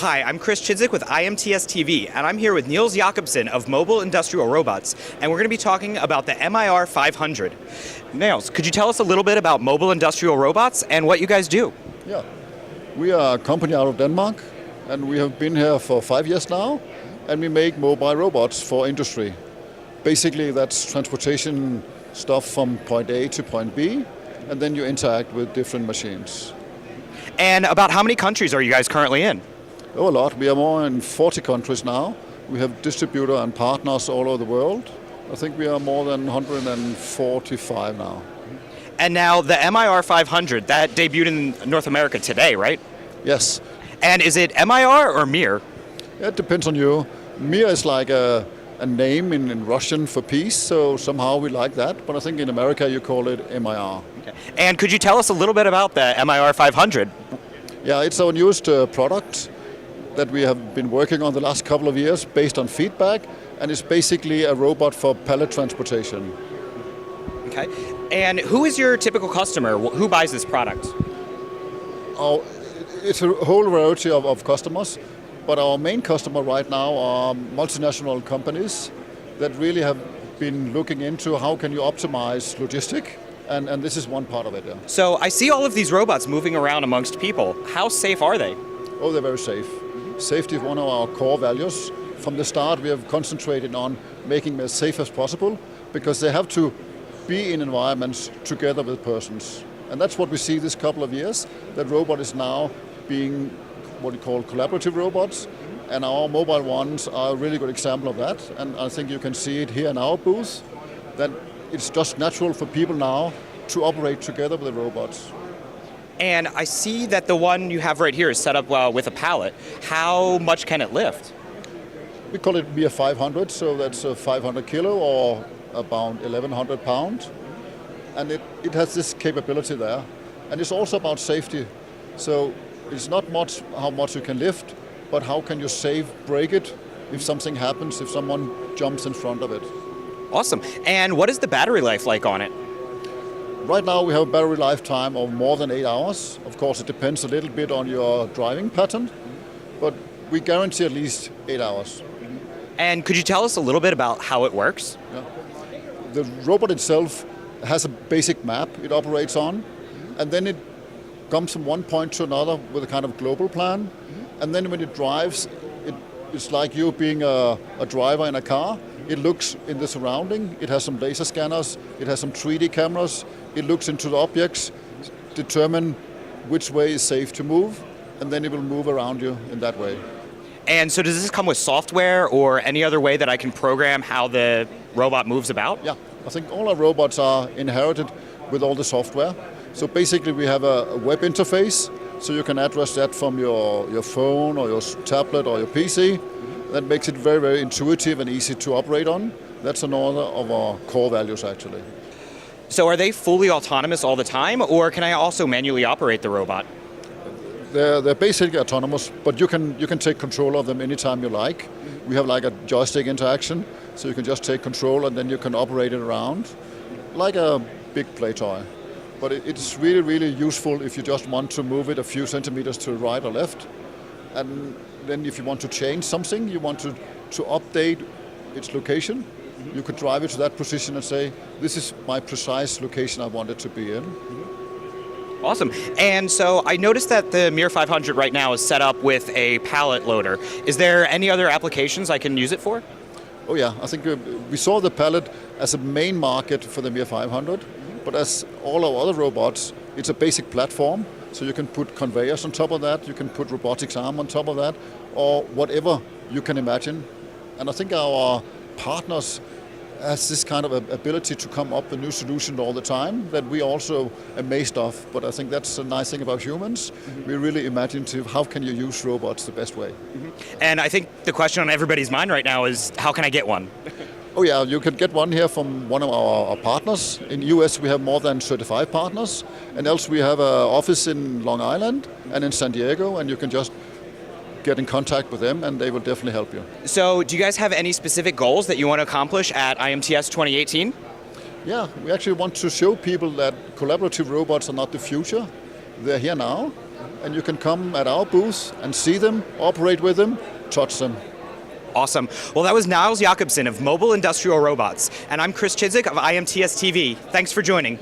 Hi, I'm Chris Chidzik with IMTS TV, and I'm here with Niels Jacobsen of Mobile Industrial Robots, and we're going to be talking about the MIR 500. Niels, could you tell us a little bit about Mobile Industrial Robots and what you guys do? Yeah, we are a company out of Denmark, and we have been here for 5 years now, and we make mobile robots for industry. Basically, that's transportation stuff from point A to point B, and then you interact with different machines. And about how many countries are you guys currently in? Oh, a lot. We are more in 40 countries now. We have distributor and partners all over the world. I think we are more than 145 now. And now the MIR 500, that debuted in North America today, right? Yes. And is it MIR or MIR? It depends on you. Mir is like a name in Russian for peace, so somehow we like that. But I think in America you call it MIR. Okay. And could you tell us a little bit about the MIR 500? Yeah, it's our newest product that we have been working on the last couple of years based on feedback, and it's basically a robot for pallet transportation. Okay. And who is your typical customer? Who buys this product? It's a whole variety of customers, but our main customer right now are multinational companies that really have been looking into how can you optimize logistic, and this is one part of it. Yeah. So I see all of these robots moving around amongst people. How safe are they? Oh, they're very safe. Safety is one of our core values. From the start, we have concentrated on making them as safe as possible because they have to be in environments together with persons. And that's what we see this couple of years. That robot is now being what we call collaborative robots. And our mobile ones are a really good example of that. And I think you can see it here in our booth, that it's just natural for people now to operate together with the robots. And I see that the one you have right here is set up with a pallet. How much can it lift? We call it MIR 500, so that's 500 kilo or about 1,100 pounds. And it has this capability there. And it's also about safety. So it's not much how much you can lift, but how can you break it if something happens, if someone jumps in front of it. Awesome. And what is the battery life like on it? Right now we have a battery lifetime of more than 8 hours. Of course, it depends a little bit on your driving pattern, but we guarantee at least 8 hours. And could you tell us a little bit about how it works? Yeah. The robot itself has a basic map it operates on, and then it comes from one point to another with a kind of global plan. And then when it drives, it's like you being a driver in a car. It looks in the surrounding, it has some laser scanners, it has some 3D cameras, it looks into the objects, determine which way is safe to move, and then it will move around you in that way. And so does this come with software or any other way that I can program how the robot moves about? Yeah, I think all our robots are inherited with all the software. So basically we have a web interface, so you can address that from your phone or your tablet or your PC. That makes it very, very intuitive and easy to operate on. That's another of our core values, actually. So are they fully autonomous all the time, or can I also manually operate the robot? They're basically autonomous, but you can take control of them anytime you like. We have like a joystick interaction, so you can just take control and then you can operate it around like a big play toy. But it's really, really useful if you just want to move it a few centimeters to the right or left. And then if you want to change something, you want to update its location, you could drive it to that position and say, this is my precise location I want it to be in. Awesome. And so I noticed that the MIR 500 right now is set up with a pallet loader. Is there any other applications I can use it for? Oh yeah, I think we saw the pallet as a main market for the MIR 500, but as all our other robots, it's a basic platform. So you can put conveyors on top of that, you can put robotics arm on top of that, or whatever you can imagine. And I think our partners has this kind of ability to come up with new solutions all the time that we also amazed of. But I think that's a nice thing about humans. We're really imaginative. How can you use robots the best way? And I think the question on everybody's mind right now is, how can I get one? Oh yeah, you can get one here from one of our partners. In the US we have more than 35 partners, and else we have an office in Long Island and in San Diego, and you can just get in contact with them and they will definitely help you. So do you guys have any specific goals that you want to accomplish at IMTS 2018? Yeah, we actually want to show people that collaborative robots are not the future. They're here now, and you can come at our booth and see them, operate with them, touch them. Awesome. Well, that was Niels Jacobsen of Mobile Industrial Robots, and I'm Chris Chiswick of IMTS TV. Thanks for joining.